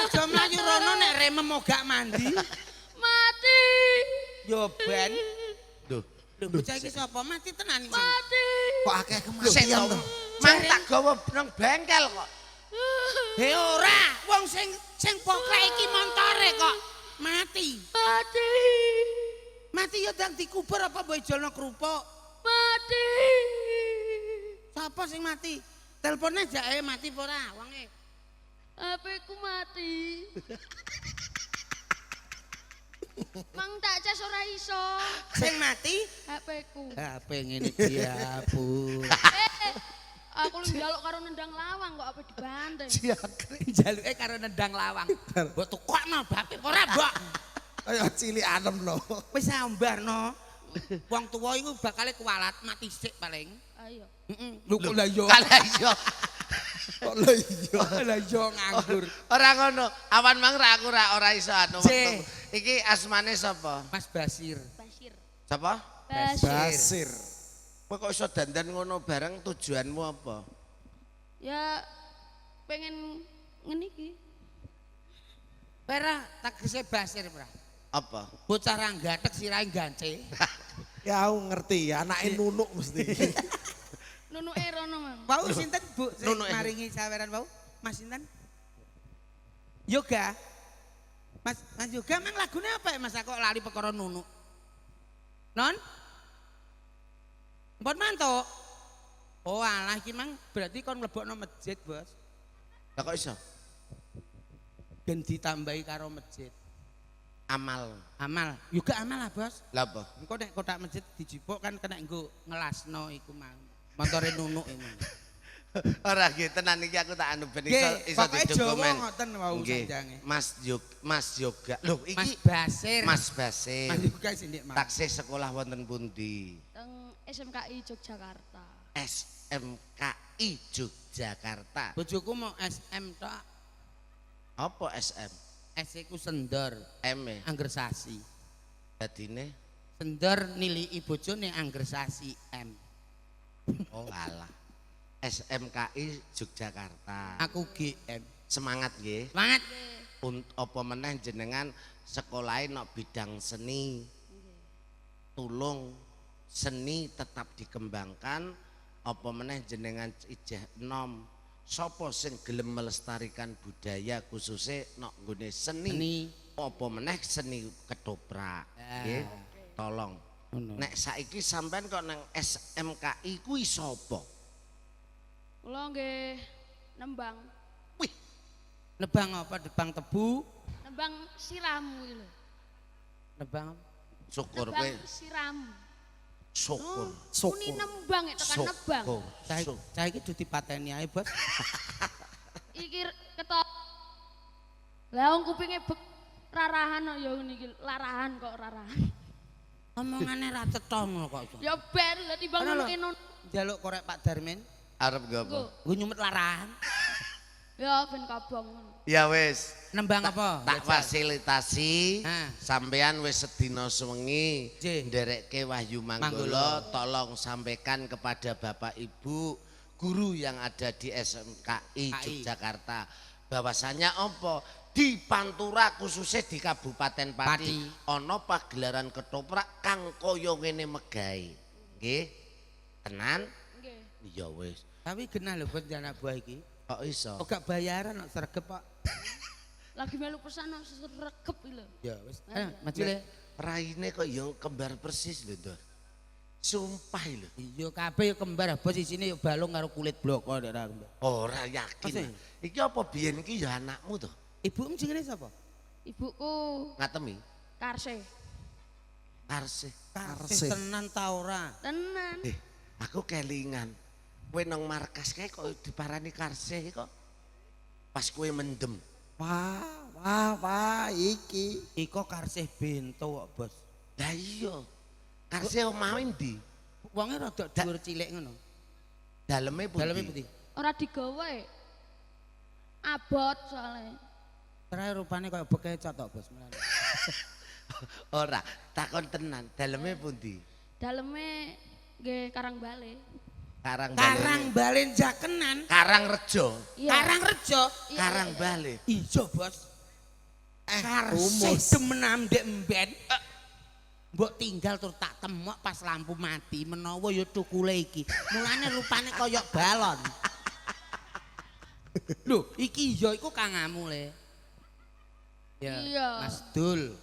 aja mlayu rono nek remem mogak mandi. Mati. Yo ben. Duh. Lho bocah iki sapa? Mati tenan iki. Mati. Kok akeh kematian to? Mang tak gawa nang bengkel kok. He ora, wong sing pokrek iki montore kok mati. Mati. Mati ya dang dikubur apa mbok ijolno kerupuk? Mati. Sapa sing mati? Telepone jake mati apa ora wonge? HP ku mati. Mang tak cas ora iso. Sing mati? HP ku. HP ngene dia, Bu. Aku lu njaluk karo nendang lawang kok apa dibanteng. Jaluke karo nendang lawang. Mbok tukokno bape ora, Mbok. Kaya cilik anem no. Wis ambarno. Wong tuwa iku bakale kualat mati sik paling. Ayo. Heeh. Lho kok lha yo. Kalah iso. Kok lho iya. Lha yo nganggur. Ora ngono. Awan mang aku ora iso anu. Cih. Iki asmane sapa? Mas Basir. Basir. Sapa? Basir. Kowe kok iso dandan ngono bareng tujuanmu apa? Ya pengen ngene iki. Ora tegese Basir, Pra. Apa? Bocah ra gatek sirahe gance. Ya aku ngerti ya, anake nunuk mesti. Nunuke rono, Mang. Wau sinten, Bu? Sing Nunuke. maringi saweran wau? Mas sinten? Yoga. Mas Yoga mang lagune apa ya Mas kok lali perkara nunuk? Non? Mpun mantuk. Oh alah iki mang berarti kon mlebokno masjid, Bos. Lah kok iso? Ben ditambahi karo masjid. Amal. Amal. Yoga amal lah, Bos. Lah apa? Engko nek kotak masjid dijipuk kan kena nggo ngelasno iku mang. Montore nunuk ini. Ora nggih tenan iki aku tak anu ben Nggih, iso pokoke Jawa didokumen. ngoten wau Nggih. sanjange. Mas Yoga. Loh Mas iki Basir. Mas Basir. Mas Yoga sindik mang. Taksih sekolah wonten pundi? Teng SMKI Yogyakarta. SMKI Yogyakarta. Bojoku mau SM tok. Apa SM? S iku sendor, M e. angger sasi. Dadine Sendor nilii bojone angger sasi M. oh alah. SMKI Yogyakarta. Aku GM. Semangat nggih. Semangat. Apa meneh jenengan sekolahin nok bidang seni. Tulung seni tetap dikembangkan. Apa meneh jenengan ijeh nom. Sopo sing gelem melestarikan budaya khususnya nok nggone seni. Seni. Apa meneh seni ketoprak. Ya. Nggih. Tolong. Ngono. Nek saiki sampean kok nang SMKI kuwi sapa? Kula nggih nembang. Wih, Nebang apa? Nebang tebu. Nembang siramu iki lho. Nebang syukur kowe. Nembang siramu. Syukur. Kuni nembang ya tekan nebang. cah iki dudu dipateni ae, Bos. Iki ketok. Lah wong kupinge bek rarahan kok ya ngene iki, larahan kok rarahan. Omongane ra cetha ngono kok. Ya ben lah timbang Ana lho. nunuke nun. Njaluk korek Pak Darmin. Arep nggo apa? Nggo nyumet larahan. Ya ben kabong ngono. Ya wis. Nembang apa? Tak fasilitasi. Ah. Sampean wis sedina sewengi Nggih. nderekke Wahyu Manggolo. Manggolo, tolong sampaikan kepada Bapak Ibu guru yang ada di SMKI Yogyakarta bahwasanya apa di Pantura khususnya di Kabupaten Pati ana pagelaran ketoprak kang kaya ngene megahe. Nggih. Tenan? Nggih. Ya wis. Tapi genah lho buat anak buah iki. Kok iso? Kok gak bayaran kok sregep kok. Lagi melu pesan sregep iki lho. Ya wis. Maju le. Raine kok ya kembar persis lho, Dor. Sumpah lho. Iya kabeh yo kembar, bos isine yo balung karo kulit bloko nek ra kembar. Ora yakin. Iki apa biyen iki ya anakmu to? Ibumu jenenge sapa? Ibuku Ngatemi. Karse. Karse. Karse tenan ta ora? Tenan. Aku kelingan. Kowe nang markas kae kok diparani Karse kok. Pas kowe mendem. Wah, iki. Iko Karsih Bento kok, Bos. Lah iya. Karse omahe ndi? Wonge rada dhuwur cilik ngono. Daleme pundi? Daleme pundi? Ora digawe. Abot soalnya. Terakhir rupane kaya bekecot tok, Bos. Ora, takon tenan. Daleme pundi? Daleme nggih Karangbale. Karang Balen Jakenan. Karangrejo. Iya. Karangrejo. Iya, Karang iya. Bale. Ijo, Bos. rumus. Karsih demenam ndek mben. Mbok tinggal tur tak temok pas lampu mati menawa ya tukule iki. Mulane rupane kaya balon. Lho, iki ya iku kangamu le. Ya, Iya. Mas Dul.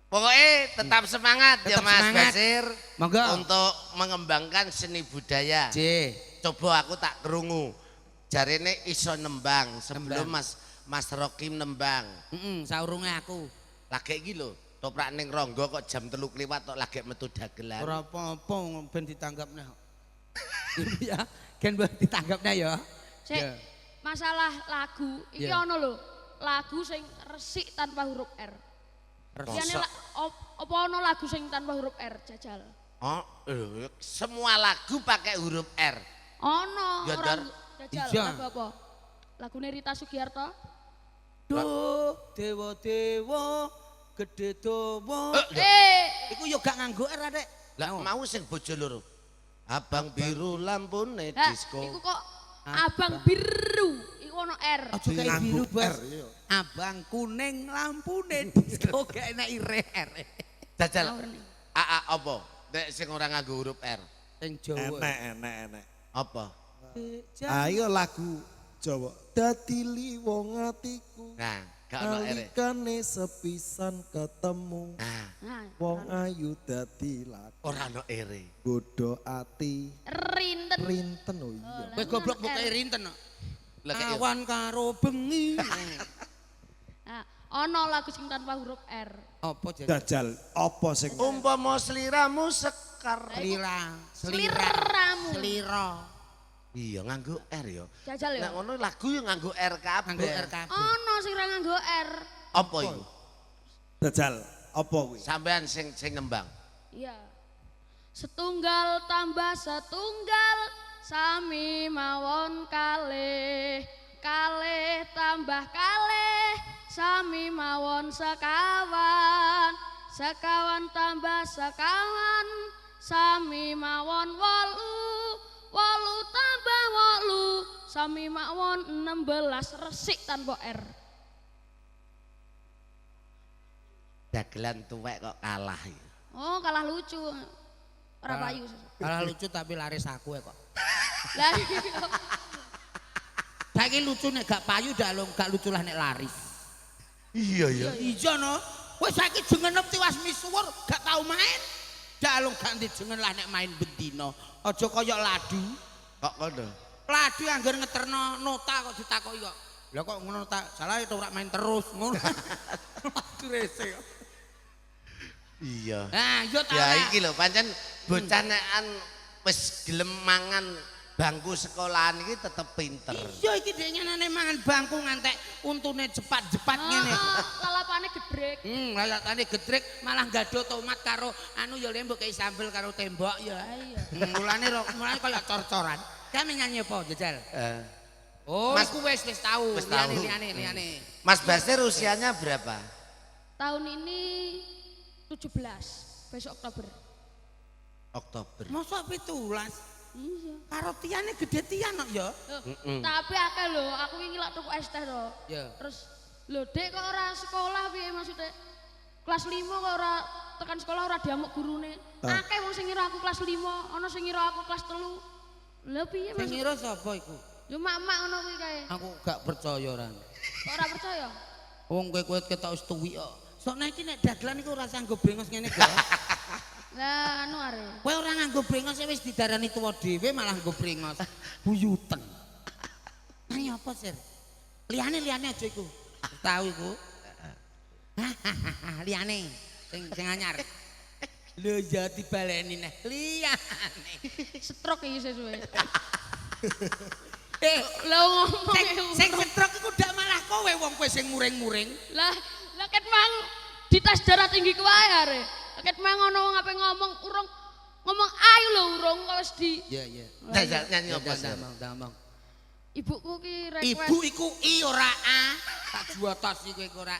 Pokoknya tetap semangat ya Tetap Mas semangat. Basir Monggo. untuk mengembangkan seni budaya. J. Coba aku tak kerungu. Jarene iso nembang sebelum Nembang. Mas Rokim nembang. Saurunge aku. Lagi iki lho, toprak ning Ronggo kok jam 3 kliwat tok lagi metu dagelan. Ora apa-apa ben ditanggapne. Ya, kan ben ditanggapne ya. Sik, Ya. masalah lagu iki Ya. ono lho. Lagu sing resik tanpa huruf R. Liyane apa ono lagu sing tanpa huruf R, jajal? Oh, semua lagu pakai huruf R. Ono Ya, orang Dar. jajal Iya. lagu apa? Lagune Rita Sugiarto. Duh, dewa-dewa gede dawa. Iku yo gak nganggo R, Dek. Lah mau sing bojo loro. Abang biru lampune Lah, disco. iku kok abang biru, iku ono R. Aja kayak Nganggo biru, Bos. R, iya. Abang kuning lampune disco gak enak R. Jajal. Apa? Nek sing ora nganggo huruf R. Sing Jawa. Enek. Apa? Ayo lagu Jawa. Dadi liwong atiku. Nah, gak ono R. Nalikane sepisan ketemu. Nah, Nah, Wong ayu dadi laku. ora ono R. Bodho ati rinten. rinten oh iya. Kowe goblok pokoke rinten. Lah kayak Awan karo bengi. Nah, ono lagu sing tanpa huruf R. Apa jadi? Dajal apa sing umpama sliramu sekar. Sliramu. Selira. Iya nganggo R ya. Jajal Nek ya. ngono lagu yo nganggo R kabeh. Nganggo R kabeh. Ono sing ora nganggo R. Apa iku? Dajal apa kuwi? Sampean sing nembang. Iya. Setunggal tambah setunggal sami mawon kalih. Kalih tambah kalih sami mawon sekawan. Sekawan tambah sekawan sami mawon 8. 8 tambah 8 sami mawon 16 resik tanpa R. Dagelan tuwek kok kalah ya. Oh, kalah lucu. Ora payu. Kalah lucu tapi laris aku kok. Lah iya. Saiki lucu nek gak payu gak lucu lah nek laris. Iya ya. Iya no. Wis saiki jengenep tiwas misuwur gak tau main. Dalung ganti jengen lah nek main bendina. Aja kaya ladu. Kok ngono? Ladu anggar ngeterno nota kok ditakoki kok. Lah kok ngono tak salah itu ora main terus ngono. Ladu rese kok. Iya. Nah, yo ta. Ya iki lho pancen bocah nekan wis gelem mangan bangku sekolahan iki tetep pinter. Iya iki dhek nyenane mangan bangku ngantek untune jepat-jepat ngene. Lalapane gedrek. Layakane gedrek malah gado tomat karo anu ya lembok kei sambel karo tembok ya. Iya. Mulane kaya cor-coran. Kami nyanyi apa jajal? Oh, Mas- aku wis tahu. Wis tahu. Liane. Mas Basir usianya berapa? Tahun ini 17, besok Oktober. Oktober. Mosok 17. Iya. Karo tiane gede tian kok ya. Loh, tapi akeh lho, aku wingi lak tuku es teh to. Ya. Terus lho, Dek kok ora sekolah piye maksudnya? Kelas 5 kok ora tekan sekolah ora diamuk gurune. Akeh wong sing ngira aku kelas 5, ana sing ngira aku kelas 3. Lha piye Sing maksud? ngira sapa iku? Yo mak-mak ngono kuwi kae. Aku gak percaya ran. Kok ora percaya? Wong kowe ketok wis tuwi kok. Sok nek iki nek dagelan iku ora sanggo brengos ngene kok. Lah anu are. Kowe ora nganggo brengos wis didarani tuwa dhewe malah nggo brengos. Buyuten. Ayo apa sir? Liane aja iku. Tahu iku. Liane sing anyar. Lho ya dibaleni neh. Liane. Stroke iki sesuwe. Lho ngomong sing setrok iku ndak malah kowe wong kowe sing muring-muring. Lah ket mang dites darah tinggi ku wae are. Ket mang ono wong ape ngomong urung ngomong ayu lho urung kok wis di Iya. Jajal nyanyi apa sih? Damang. ibuku ki request. Ibu iku I ora A. Tak juotos iku ora.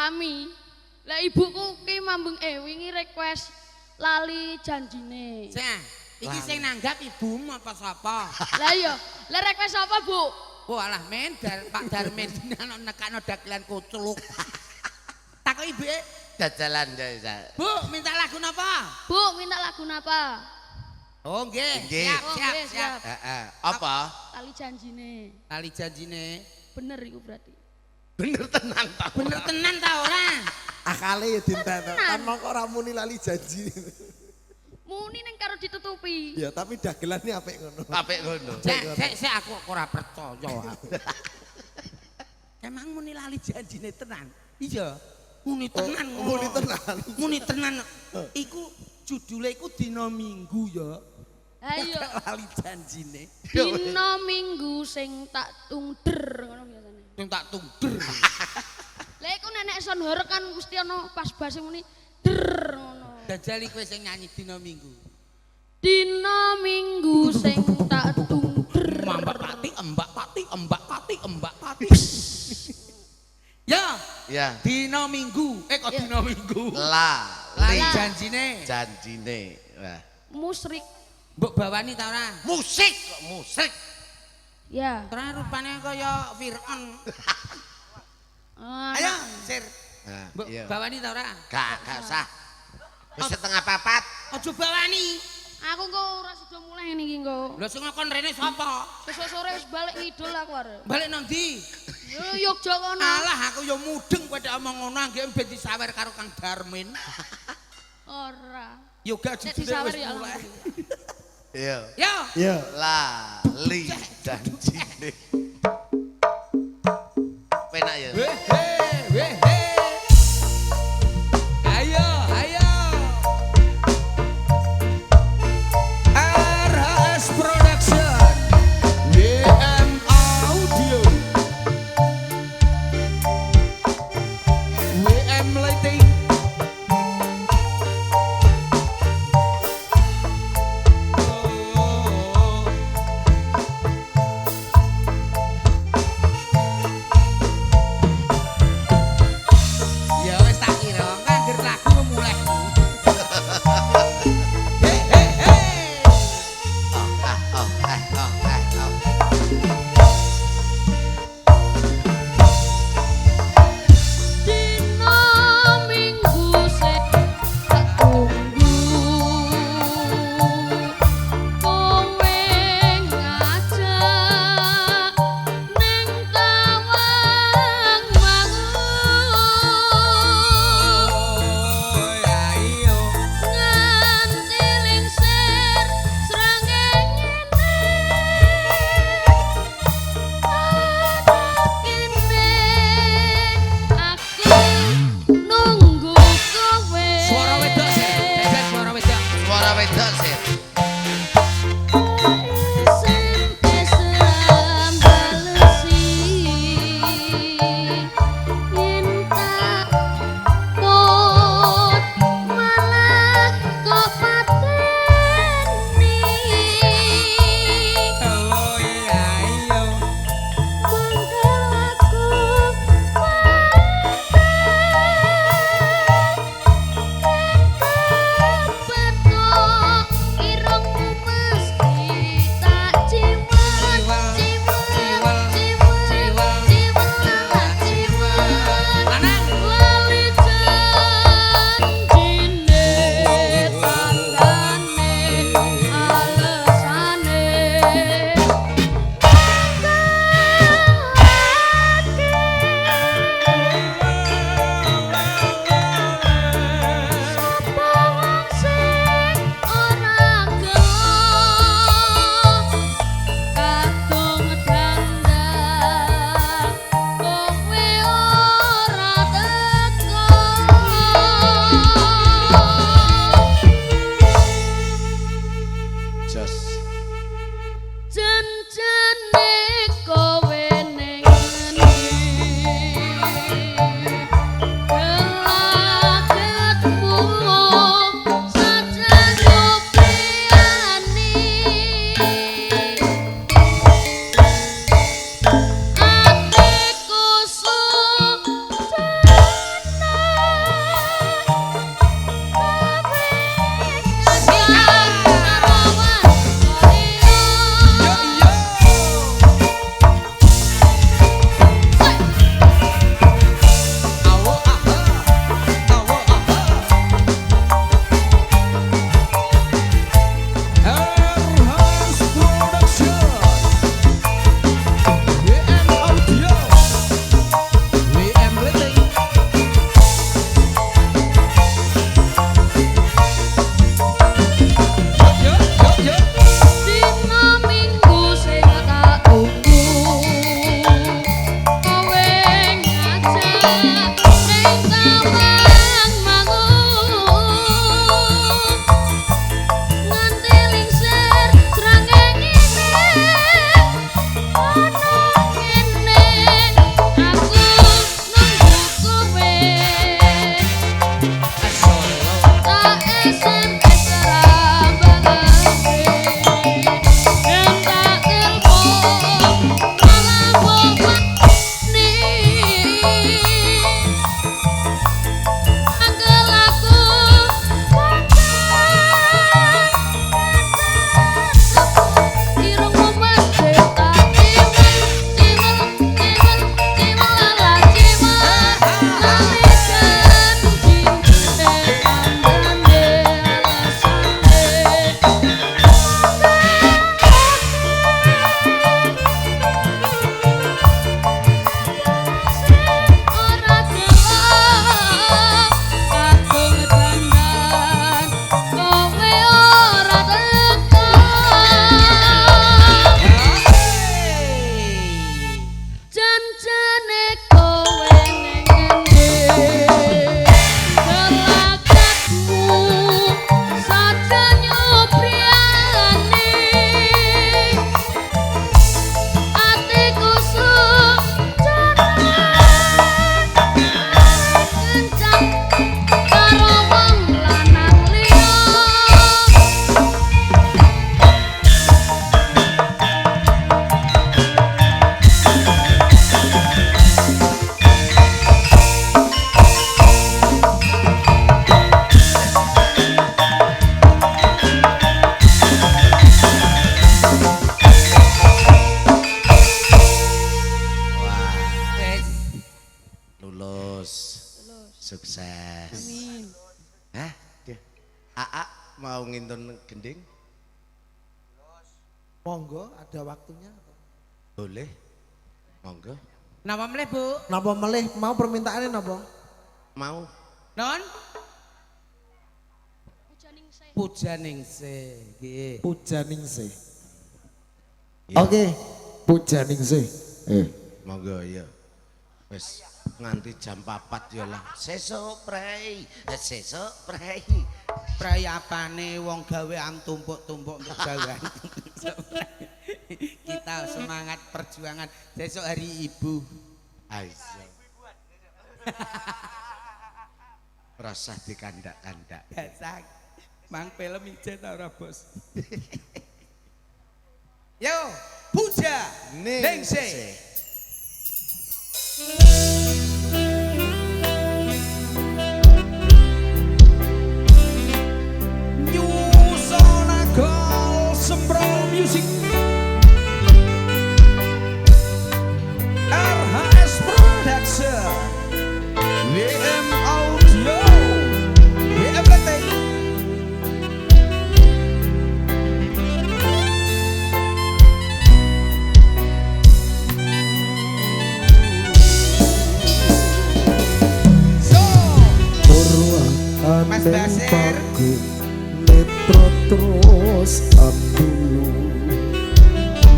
Ami. Lah ibuku ki mambung wingi request lali janjine. Sah. Iki sing nanggap ibumu apa sapa? Lah iya, lah request apa, Bu? Walah men Pak Darmin ana nekakno dagelan kucluk. Takok ibu Dajalan ya. Bu, minta lagu napa? Bu, minta lagu napa? Oh nggih, Nggih. siap, Oh, siap, nggih, siap. siap. Apa? Tali janjine. Tali janjine. Bener iku berarti. Bener tenan ta. Bener tenan ta ora? Akale ya dinten. Kan mongko ora muni lali janji. Muni ning karo ditutupi. Ya tapi dagelane apik ngono. Apik ngono. Sik aku kok ora percaya aku. Emang muni lali janjine tenan? Iya. Muni tenan. Muni tenan. Muni tenan. Iku judule iku dina Minggu ya. Ayo. Lali janjine. Dina Minggu sing tak tungder ngono biasane. Sing tak tungder. Lah iku nenek son horeg kan mesti ana pas base muni der ngono. Dajali kowe sing nyanyi dina Minggu. Dina Minggu sing tak tungder. Mbak Pati, Mbak Pati, Mbak Pati, Mbak Pati. Ya, Ya. dina Minggu. Kok Ya. dina Minggu? Lali Lali janjine. janjine. Wah. Musrik. Mbok bawani ta ora? Musik kok musik. Ya. Ora rupane kaya Fir'aun. Ah, Ayo, Sir. Nah, Mbok iya. bawani ta ora? Gak usah. Wis setengah papat. Aja bawani. aku kok ora sida mulai niki kok. Lha sing ngakon rene sapa? Sesuk sore wis balik ngidul aku arep. Balik nang ndi? Yo Yogya kono. Alah aku ya mudeng kowe nek omong ngono anggere ben disawer karo Kang Darmin. Ora. Yoga Nek judule disawer wis ya mulai. Iya. Yo. Ya. Lali janjine. Penak ya. Weh, weh, weh, weh. Ayo, ayo. RHS Production, WM Audio, WM Lighting. lulus. Sukses. Amin. Hah? Aa mau ngintun gending? Monggo ada waktunya. Boleh. Monggo. Napa melih, Bu? Napa melih mau permintaannya napa? Mau. Non? Pujaningsih. Pujaningsih. Nggih. Pujaningsih. Iya. Oke, Pujaningsih. Monggo ya. Wis nganti jam 4 ya lah. Sesuk prei. Sesuk prei. Prai apane wong gawean tumpuk-tumpuk untuk gawean. Kita semangat perjuangan besok hari ibu. Aisyah. Rasa dikandak-kandak. Biasa. Mang film ijen ta ora, Bos? Yo, puja ningsih. Semprol Music RHS Production WM Audio WMPT So Mas Basir Netro terus abdulu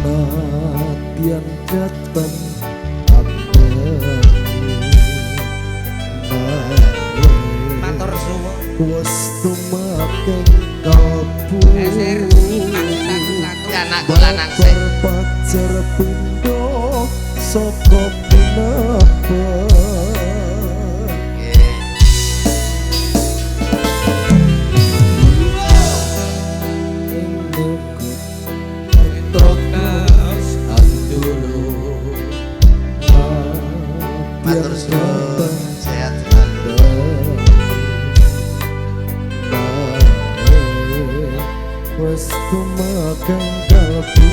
Nadian datang matur suwun was tumakan kapu Basir satu-satu Anakku lanang sih. pacar pindo soko pinapa Matur suwun. Sehat selalu. wes tumakan kalbu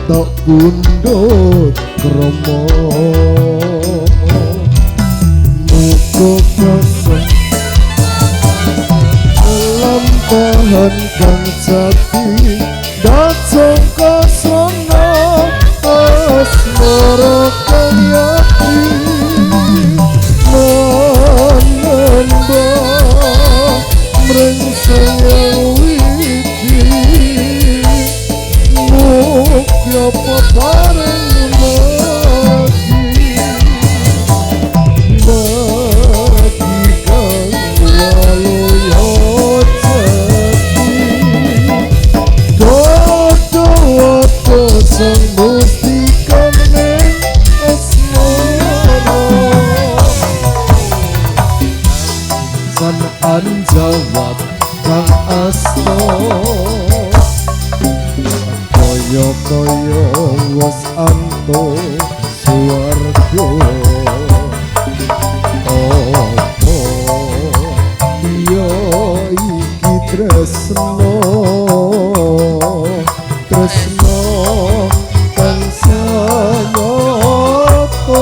tok pundut kromo muko kosong lampahan kang jati datang kosona asmara kayati menamba mreng sayang wiki mukya papareng lagi bagi kang waloyo jati dodo apa sang mustika neng asmara san anjawab kang asta kaya was anto suwarga opo iya iki tresno kang sayapa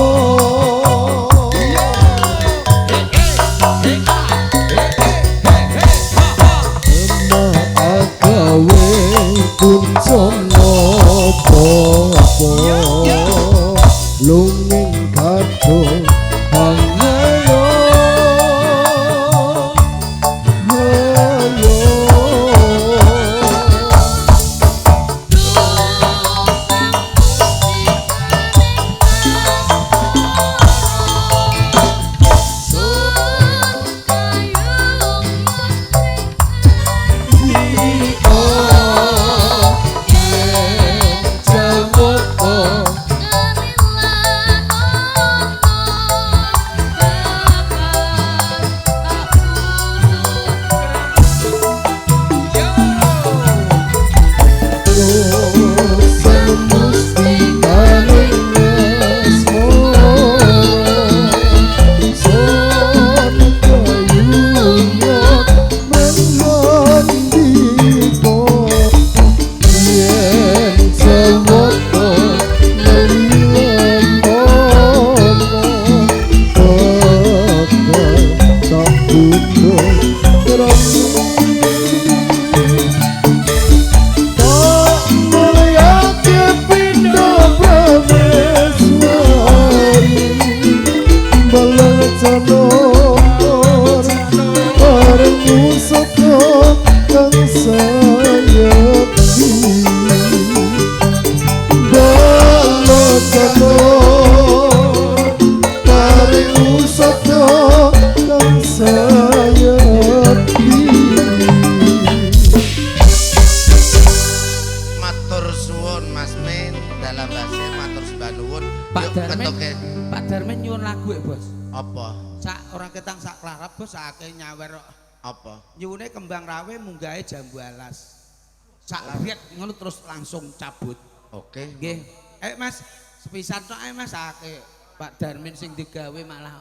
agawe kuncono popo lunging kadung hangayo Matur suwun Mas Min, dalam bahasa matur sembah nuwun. Pak Yuk, Darmin, ketoke. Pak Darmin nyuwun lagu ya bos. Apa? Sak orang ketang sak klarap bos sakake nyawer kok. Apa? Nyuwune kembang rawe munggahe jambu alas. Sak riet ngono terus langsung cabut. Oke. Nggih. Mas, sepisan tok ae Mas sakake Pak Darmin sing digawe malah.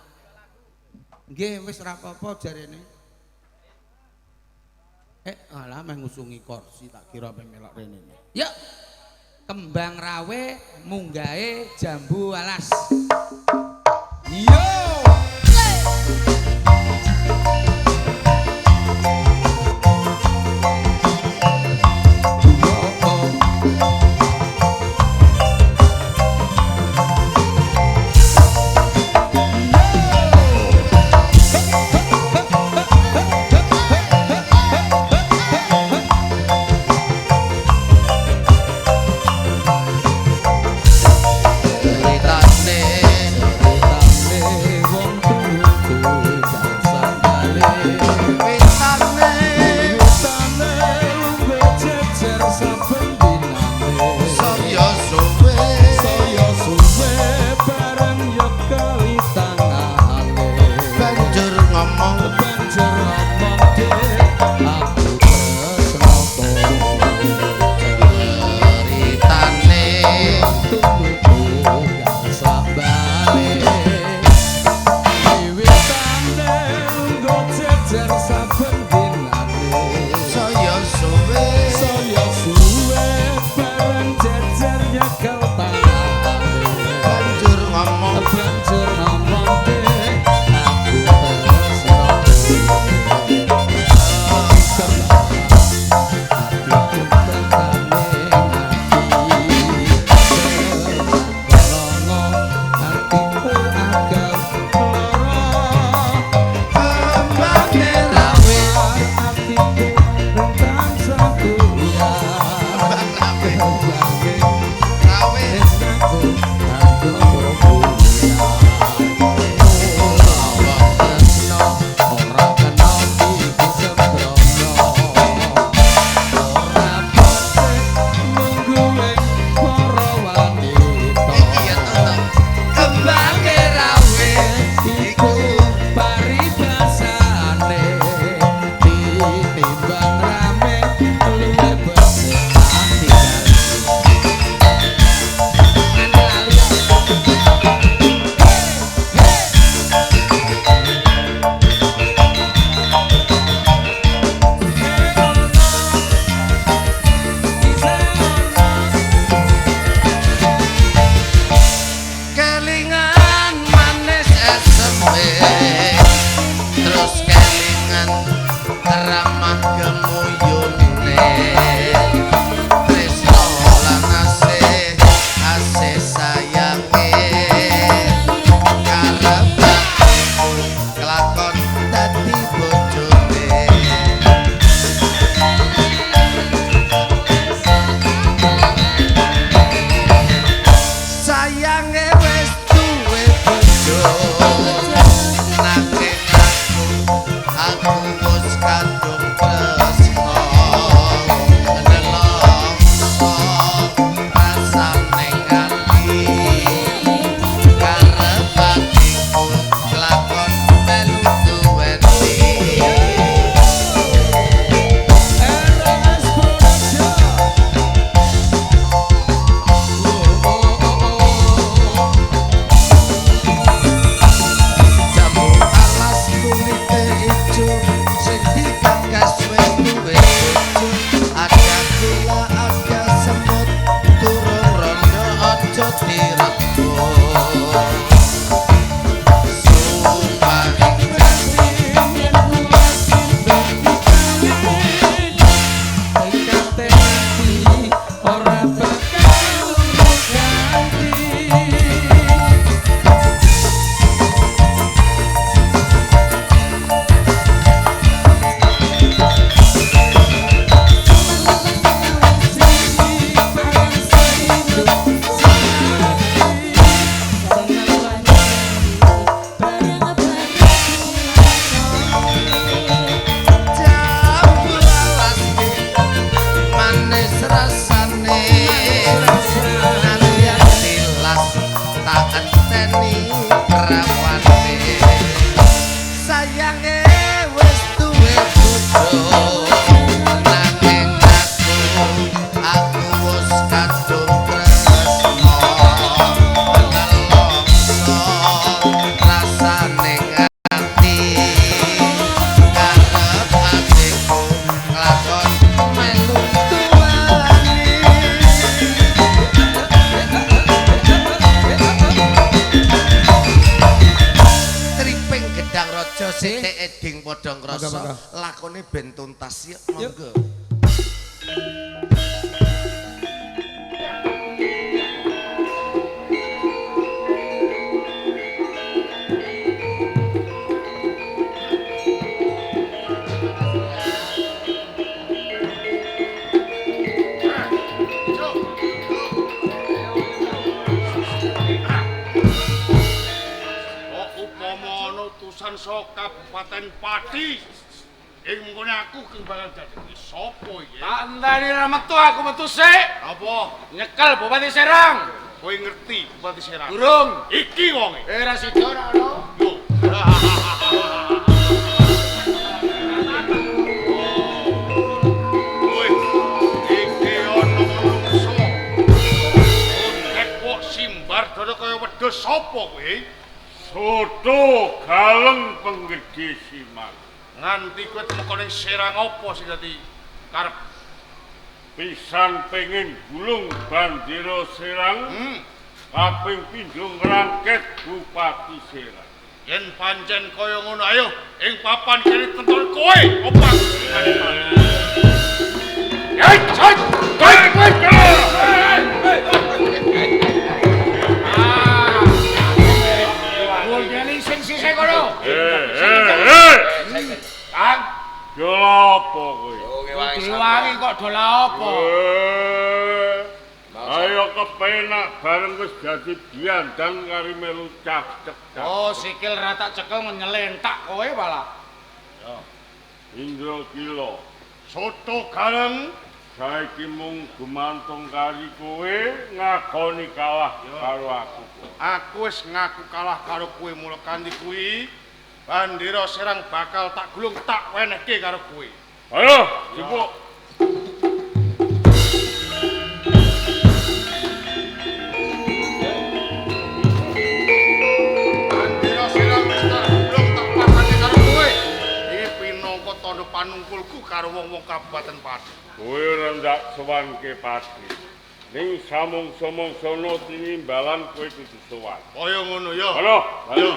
Nggih wis ora apa-apa jarene. Alah meh ngusungi kursi tak kira meh melok rene. Yuk. Kembang rawe munggahe jambu alas. Yo. Sing digagas wis monggo. lakone ben tuntas ya, monggo. Sok Kabupaten Pati ing mengkone aku kang bakal dadi sapa iki? Tak enteni ra metu sik. Apa? Nyekel Bupati Serang. Kowe ngerti Bupati Serang? Durung. Iki wonge. Ra sida ora ono. Yo. Kowe iki ono manungsa. Nek kok simbar dada kaya wedhus sapa kowe? Soto Galeng Penggede Simal. Nganti kowe temeka ning Serang apa sing dadi karep? Pisan pengen gulung bandera Serang. Kaping pindho ngrangket Bupati Serang. Yen pancen kaya ngono ayo ing papan kene tentor kowe opak. Hei, cek. Kang, dola apa kowe? Diwangi kok dola apa? Ayo kepenak bareng wis dadi biandang kari melu cak-cek. Oh, sikil ra tak cekel nyelentak kowe malah. Indra kilo. Soto Galeng Saiki mung gumantung kari kowe ngakoni kalah karo aku. aku wis ngaku kalah karo kowe mula kanthi kuwi bandera Serang bakal tak gulung tak wenehke karo kowe. Ayo, jebuk. Bandera Serang wis tak gulung tak pasane karo kowe. Iki pinangka tandha panungkulku karo wong-wong Kabupaten Pati. Kowe ora ndak sowanke Pati. Ning samong-samong tinimbalan kowe kudu sowan. Kaya ngono ya. Halo, ayo.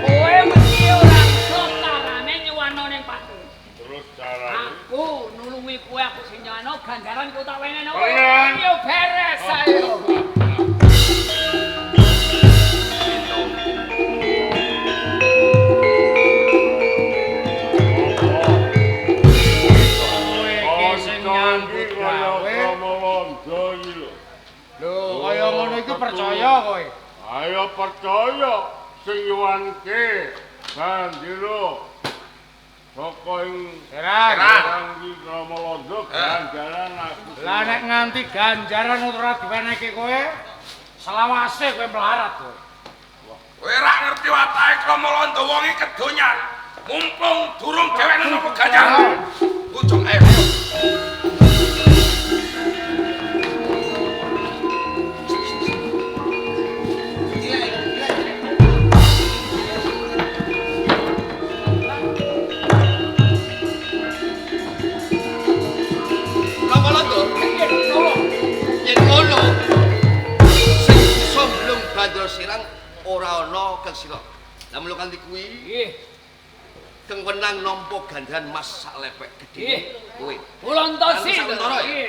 Kowe mesti ora iso carane nyuwano ning Pati. Terus carane Aku nulungi kowe aku sing nyuwano ganjaran ku tak wenehno kowe. Tenang. Yo beres ayo. Kaya ngono iki percaya kowe. Ayo percaya sing nyuwanke bandera saka ing Serang. iki Rama Londo ganjaran aku. Lah nek nganti ganjaran ora diwenehke kowe, selawase kowe melarat kowe. Kowe ra ngerti watake Rama Londo wong iki kedonyan. Mumpung durung dhewek napa ganjaran. Ujung ae. Serang ora ana Kang Sila. Lah mula kanthi kuwi Nggih. kang wenang nampa ganjaran mas sak lepek gedhe kowe. Kula entosi. Sak mentara ya? Nggih.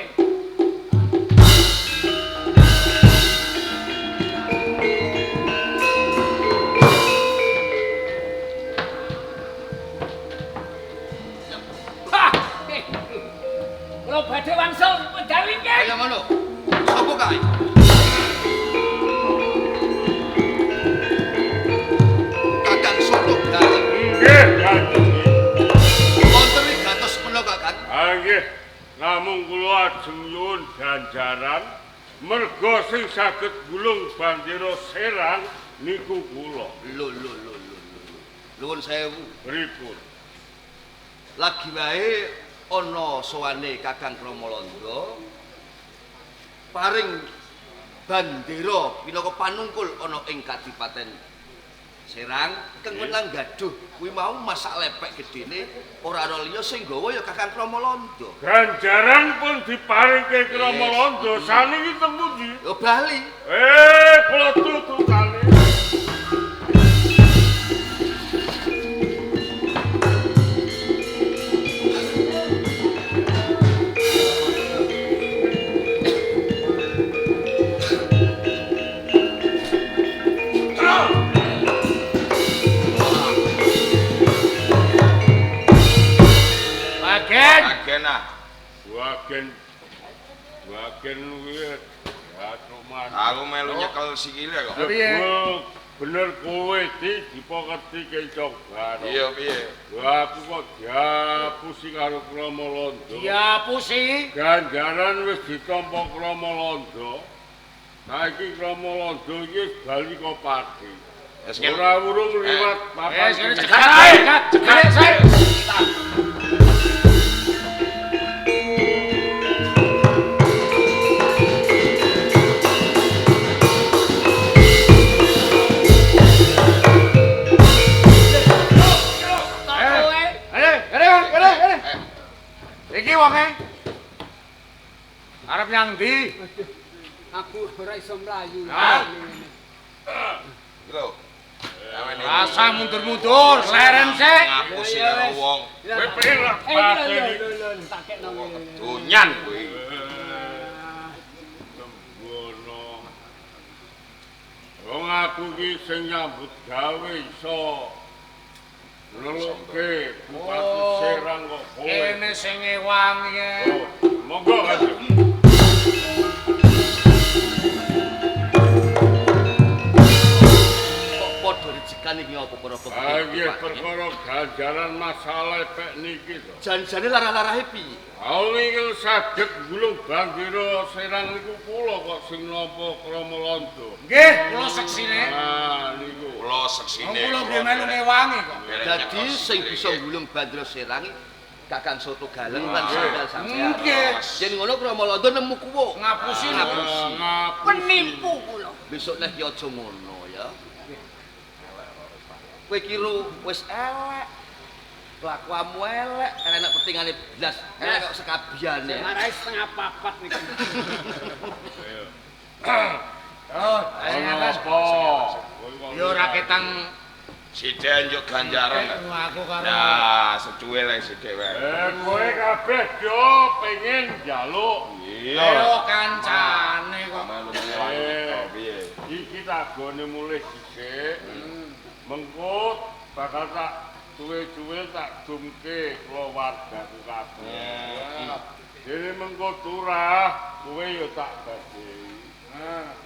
Kula badhe wangsul medal nggih. Kaya ngono. Sapa kae? Kakang Soto Galeng. Nggih, Kanjeng. Wonten ing gatos menapa Kakang? Nggih, namung kula ajeng nyuwun ganjaran merga sing saged gulung bandera Serang niku kula. Lho. Nuwun sewu. Pripun? Lagi wae ana sowane Kakang Kramalondo paring bandera minangka panungkul ana ing Kadipaten Serang kengken nang gaduh kuwi mau masak lepek gedene ora ana liya sing nggawa ya Kakang Krama Londo. Ganjaran pun diparingke Krama Londo saniki teng pundi? Yo Bali. Kula tututane. Wagen wit. Ya cuman Aku melu nyekel sikile kok. Bener kowe dipoketi kencoban. Iya piye? Aku kok diapusi karo Krama Londo. Diapusi? Ganjaran wis ditampa Krama Londo. Saiki Krama Londo iki bali kok pati. Ora urung liwat papan. Cekat saya. Iki wonge. Arep nyang ndi? Aku ora iso mlayu. Lho. Rasa mundur-mundur, leren sik. Ngapusi karo wong. Kowe pengen lak pati. Tak kekno ngene. Dunyan kuwi. Sembono. Wong aku ki sing nyambut gawe iso Leluke, Bupati Serang kok kowe. Kene sing ngewangi. Monggo Kanjeng. Kok padha rejekan iki apa para Ah nggih perkara ganjaran masalah pek niki to. Jan-jane larah-larahe piye? Awil saged gulung Bandira Serang niku kula kok sing nampa Krama Londo. Nggih, kula seksine. Ah niku. Kula seksine. Kula nggih melu ngewangi kok. Dadi sing bisa gulung Bandira Serang Kakang Soto Galeng lan sandal sampeyan. Nggih. Yen ngono Krama Londo nemu kuwo. Ngapusi Penipu kula. Besok nek ya aja ngono ya. Kowe kira wis elek. Kelakuanmu elek, enak petingane blas, enak kok sekabiane. Marai setengah papat niku. Oh, Apa? yo ora ketang Sithik njuk ganjaran. aku karo. Nah, secuwe lek sithik wae. Kowe kabeh yo pengen njaluk. Ayo kancane kok. Piye? Iki tak gone mulih dhisik. Mengko bakal tak cuwe-cuwe tak dumke keluargaku kabeh. Dene mengko turah, kowe yo tak bagi.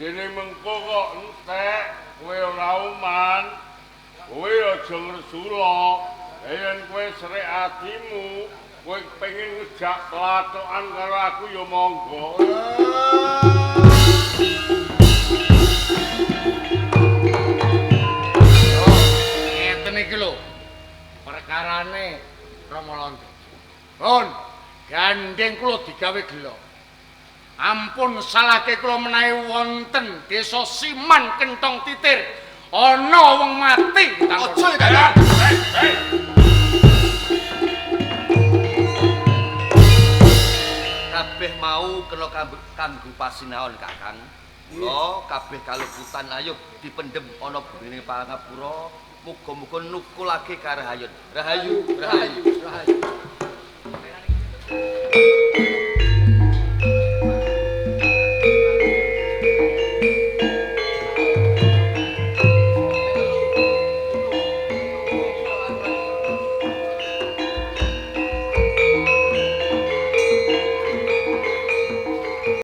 Dene mengko kok entek, kowe ora uman. Kowe aja ngresula. Yen kowe srek atimu, kowe pengen ngejak pelatokan karo aku yo monggo. Ngeten iki lho. Perkarane Krama Londo. Pun gandeng kula digawe gelo. Ampun salahke kula menawi wonten desa Siman Kentong Titir ana wong mati. Aja Kakang. Kabeh mau kena kanggo pasinaon Kakang. Kula kabeh kaluputan ayo dipendhem ana burine pangapura. Muga-muga nukulake karahayun. Rahayu, rahayu, rahayu.